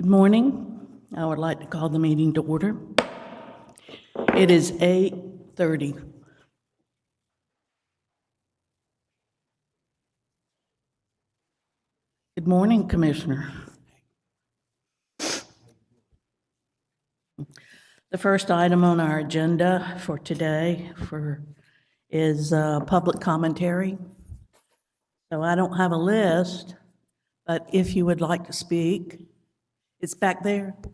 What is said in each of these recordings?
Good morning. I would like to call the meeting to order. It is 8:30. Good morning, Commissioner. The first item on our agenda for today is public commentary. So I don't have a list, but if you would like to speak, it's back there. Okay.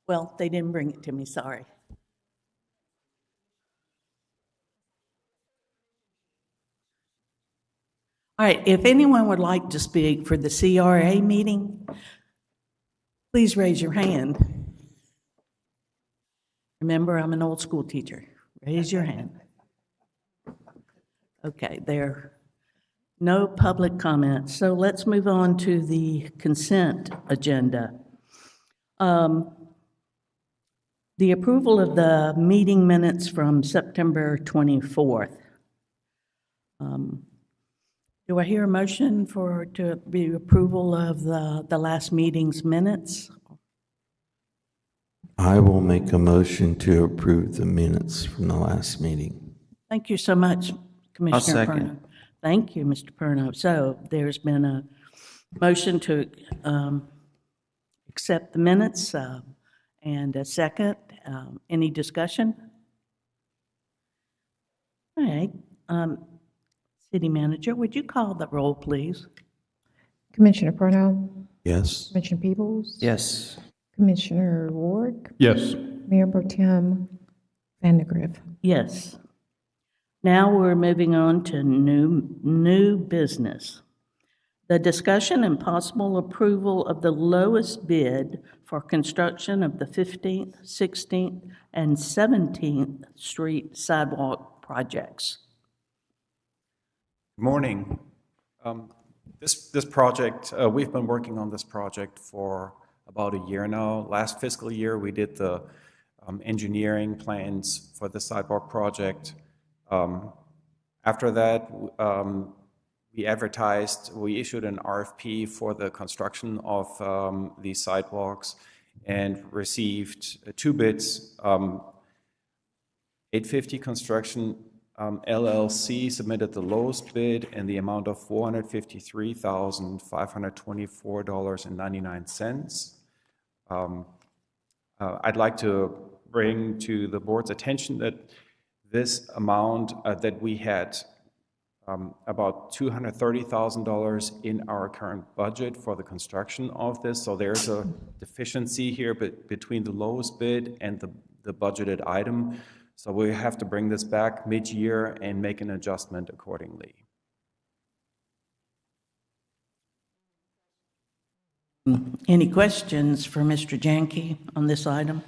Well, they didn't bring it to me, sorry. All right, if anyone would like to speak for the CRA meeting, please raise your hand. Remember, I'm an old school teacher. Raise your hand. Okay, there. No public comments. So let's move on to the consent agenda. The approval of the meeting minutes from September 24th. Do I hear a motion to be approval of the last meeting's minutes? I will make a motion to approve the minutes from the last meeting. Thank you so much, Commissioner I'll second. Perno. Thank you, Mr. Perno. So there's been a motion to accept the minutes and a second. Any discussion? All right. City Manager, would you call the roll, please? Commissioner Perno, Yes? Commissioner Peebles, Yes. Commissioner Ward, Yes. Mayor Pro Tem Vandegrift. Yes. Now we're moving on to new business. The discussion and possible approval of the lowest bid for construction of the 15th, 16th, and 17th Street sidewalk projects. Good morning. This project, we've been working on this project for about a year now. Last fiscal year, we did the engineering plans for the sidewalk project. After that, we issued an RFP for the construction of these sidewalks and received two bids. 850 Construction LLC submitted the lowest bid in the amount of $453,524.99. I'd like to bring to the board's attention that this amount that we had about $230,000 in our current budget for the construction of this. So there's a deficiency here between the lowest bid and the budgeted item. So we have to bring this back mid-year and make an adjustment accordingly. Any questions for Mr. Janke on this item?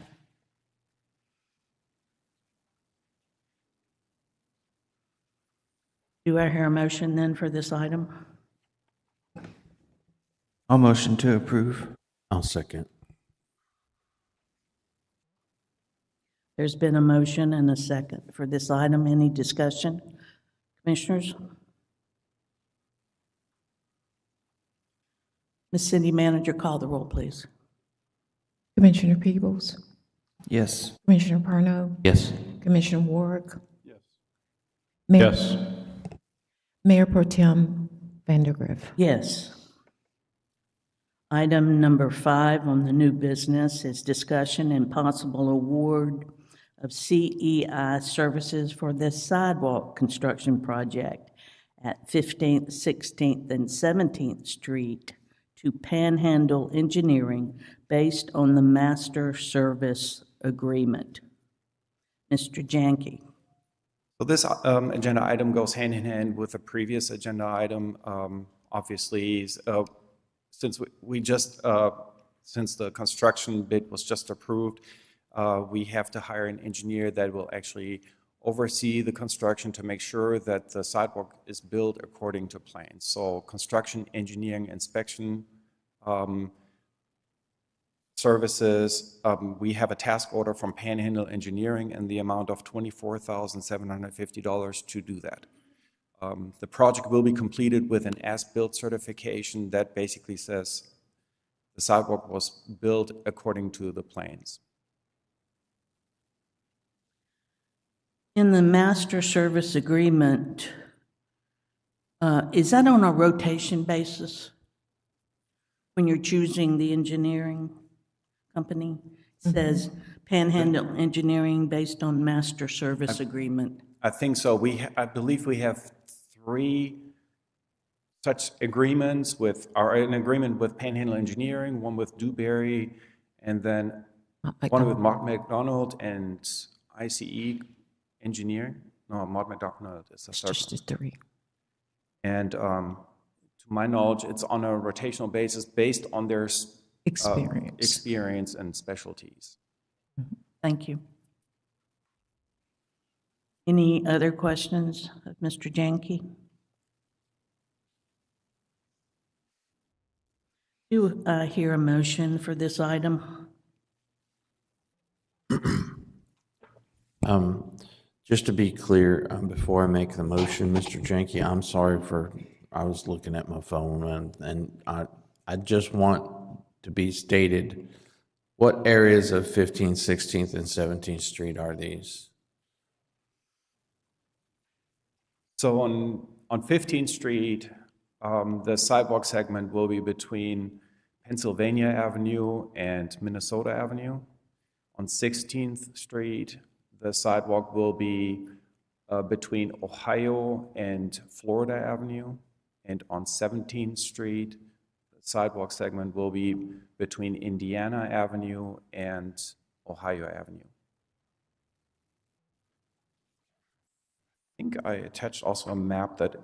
Do I hear a motion then for this item? I'll motion to approve. I'll second. There's been a motion and a second for this item. Any discussion? Commissioners? Ms. City Manager, call the roll, please. Commissioner Peebles, Yes. Commissioner Perno, Yes? Commissioner Ward. Yes. Mayor, Yes. Mayor Pro Tem Vandegrift. Yes. Item number 5 on the new business is discussion and possible award of CEI services for the sidewalk construction project at 15th, 16th, and 17th Street to Panhandle Engineering based on the master service agreement. Mr. Janke. So this agenda item goes hand in hand with the previous agenda item. Obviously, since since the construction bid was just approved, we have to hire an engineer that will actually oversee the construction to make sure that the sidewalk is built according to plan. So construction, engineering, inspection services. We have a task order from Panhandle Engineering in the amount of $24,750 to do that. The project will be completed with an as-built certification that basically says The sidewalk was built according to the plans. In the master service agreement, is that on a rotation basis? When you're choosing the engineering company? It says Panhandle Engineering based on master service agreement. I think so. I believe we have 3 such agreements an agreement with Panhandle Engineering, one with Dewberry, and then one with Mark McDonald and ICE Engineering. No, Mark McDonald is the It's third just one. the 3. And to my knowledge, it's on a rotational basis based on their experience and specialties. Thank you. Any other questions of Mr. Janke? Do I hear a motion for this item? Just to be clear, before I make the motion, Mr. Jenke, I'm sorry I was looking at my phone, and I just want to be stated, what areas of 15th, 16th, and 17th Street are these? So on 15th Street, the sidewalk segment will be between Pennsylvania Avenue and Minnesota Avenue. On 16th Street, the sidewalk will be between Ohio and Florida Avenue. And on 17th Street, the sidewalk segment will be between Indiana Avenue and Ohio Avenue. I think I attached also a map that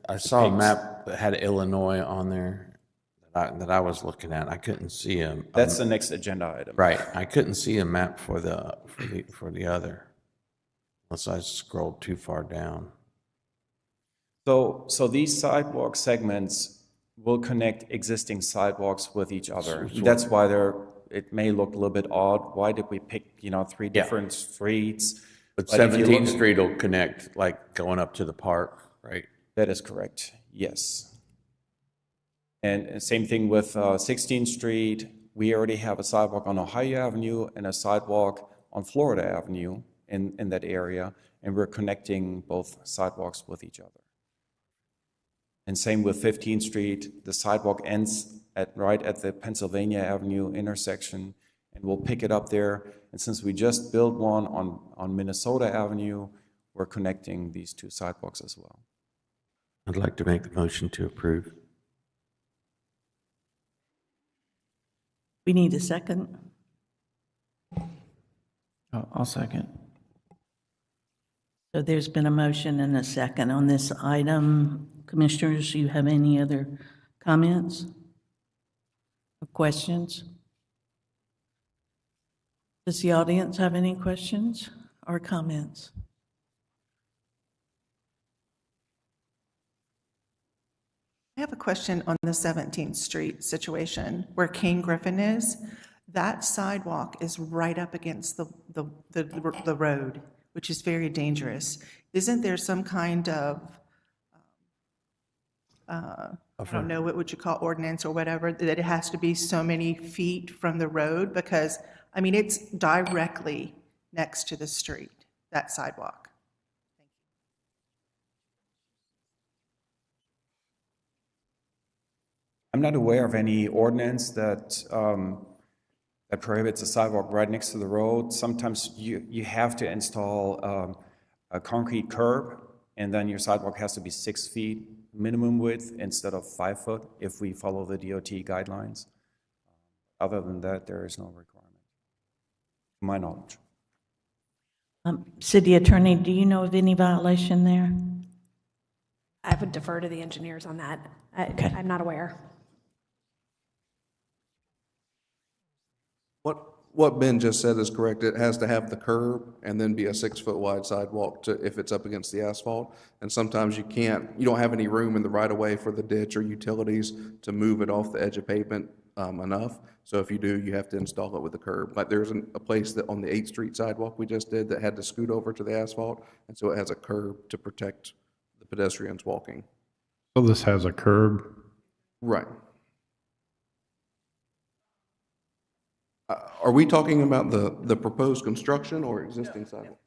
I saw a map that had Illinois on there that I was looking at. I couldn't see a that's the next agenda item. right. I couldn't see a map for the other, unless I scrolled too far down. So these sidewalk segments will connect existing sidewalks with each other. That's why it may look a little bit odd. Why did we pick 3 different streets? But if you 17th look- Street will connect, like going up to the park, right? That is correct, yes. And same thing with 16th Street. We already have a sidewalk on Ohio Avenue and a sidewalk on Florida Avenue in that area, and we're connecting both sidewalks with each other. And same with 15th Street. The sidewalk ends right at the Pennsylvania Avenue intersection, and we'll pick it up there. And since we just built one on Minnesota Avenue, we're connecting these 2 sidewalks as well. I'd like to make the motion to approve. We need a second. I'll second. So there's been a motion and a second on this item. Commissioners, you have any other comments or questions? Does the audience have any questions or comments? I have a question on the 17th Street situation where King Griffin is. That sidewalk is right up against the road, which is very dangerous. Isn't there some kind of, I don't know, what would you call ordinance or whatever, that it has to be so many feet from the road? Because, I mean, it's directly next to the street, that sidewalk. I'm not aware of any ordinance that prohibits a sidewalk right next to the road. Sometimes you have to install a concrete curb, and then your sidewalk has to be 6 feet minimum width instead of 5 foot if we follow the DOT guidelines. Other than that, there is no requirement, to my knowledge. City Attorney, do you know of any violation there? I would defer to the engineers on that. I'm not aware. What Ben just said is correct. It has to have the curb and then be a 6-foot wide sidewalk if it's up against the asphalt. And sometimes you don't have any room in the right of way for the ditch or utilities to move it off the edge of pavement enough. So if you do, you have to install it with a curb. Like there's a place that on the 8th Street sidewalk we just did that had to scoot over to the asphalt. And so it has a curb to protect the pedestrians walking. So this has a curb? Right. Are we talking about the proposed construction or existing sidewalk?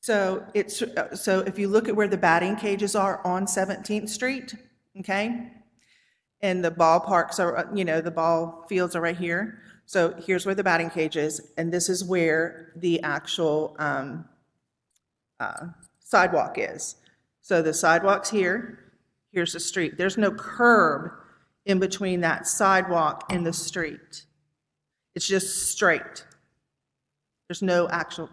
So it's, so if you look at where the batting cages are on 17th Street, okay? And the ballparks are, the ball fields are right here. So here's where the batting cage is, and this is where the actual sidewalk is. So the sidewalk's here, here's the street. There's no curb in between that sidewalk and the street. It's just straight. There's no actual,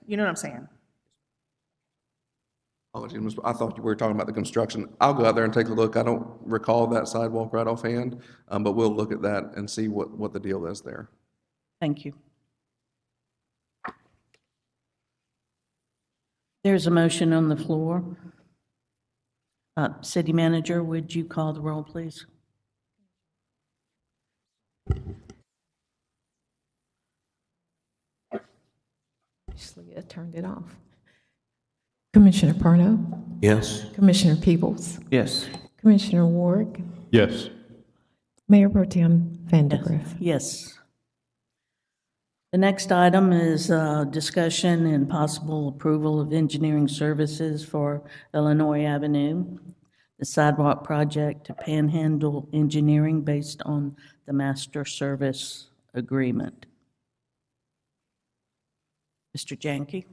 you know what I'm saying? Apologies, I thought you were talking about the construction. I'll go out there and take a look. I don't recall that sidewalk right offhand, but we'll look at that and see what the deal is there. Thank you. There's a motion on the floor. City Manager, would you call the roll, please? Leah turned it off. Commissioner Parno, Yes. Commissioner Peebles, Yes. Commissioner Ward, Yes. Mayor Pro Tem Vandergriff. Yes. The next item is discussion and possible approval of engineering services for Illinois Avenue, the sidewalk project to Panhandle Engineering based on the master service agreement. Mr. Janke?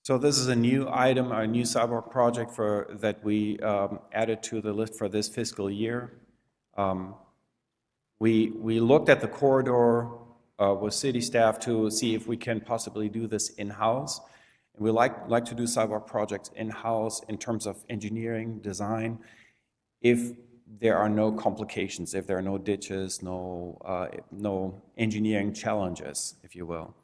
So this is a new item, a new sidewalk project that we added to the list for this fiscal year. We looked at the corridor with city staff to see if we can possibly do this in-house. And we like to do sidewalk projects in-house in terms of engineering, design, if there are no complications, if there are no ditches, no engineering challenges, if you will.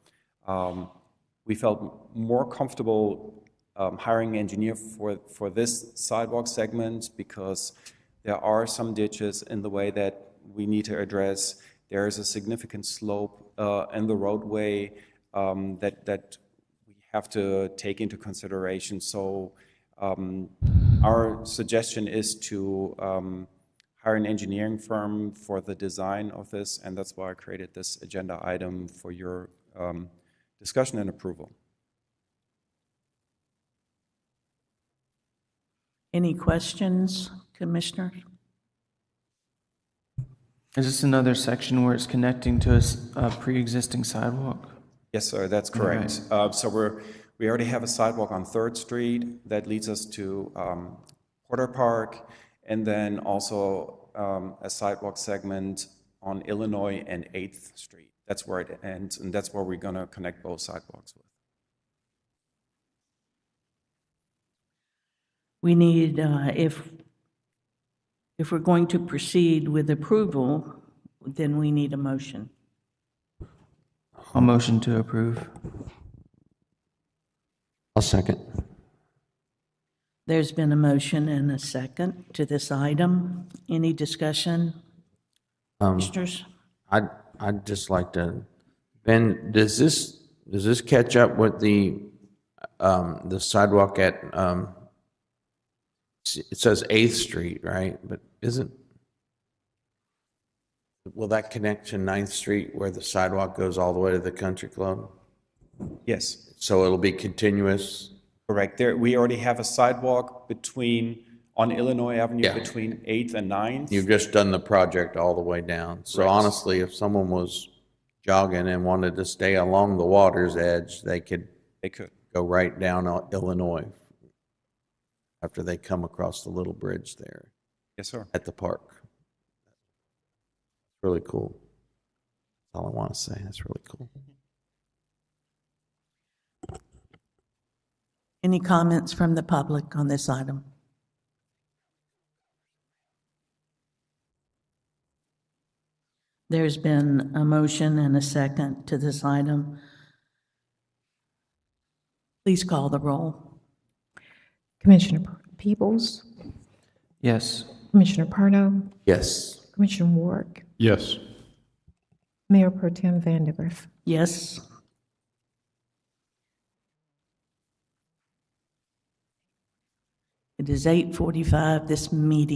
We felt more comfortable hiring an engineer for this sidewalk segment because there are some ditches in the way that we need to address. There is a significant slope in the roadway that we have to take into consideration. So our suggestion is to hire an engineering firm for the design of this, and that's why I created this agenda item for your discussion and approval. Any questions, Commissioner? Is this another section where it's connecting to a pre-existing sidewalk? Yes, sir, that's correct. So we already have a sidewalk on 3rd Street that leads us to Porter Park, and then also a sidewalk segment on Illinois and 8th Street. That's where it ends, and that's where we're going to connect both sidewalks with. We need, if we're going to proceed with approval, then we need a motion. I'll motion to approve. I'll second. There's been a motion and a second to this item. Any discussion? Commissioners? I'd just like to, Ben, does this catch up with the sidewalk at, it says 8th Street, right? But will that connect to 9th Street where the sidewalk goes all the way to the country club? Yes, So it'll be continuous? correct. We already have a sidewalk on Illinois Avenue Yeah. between 8th and 9th. You've just done the project all the way down. So Correct. honestly, if someone was jogging and wanted to stay along the water's edge, they could They could. go right down Illinois after they come across the little bridge there Yes, sir. at the park. Really cool. That's all I want to say. That's really cool. Any comments from the public on this item? There's been a motion and a second to this item. Please call the roll. Commissioner Peebles, Yes. Commissioner Parno, Yes. Commissioner Ward, Yes. Mayor Pro Tem Vandergriff. Yes. It is 8:45. This meeting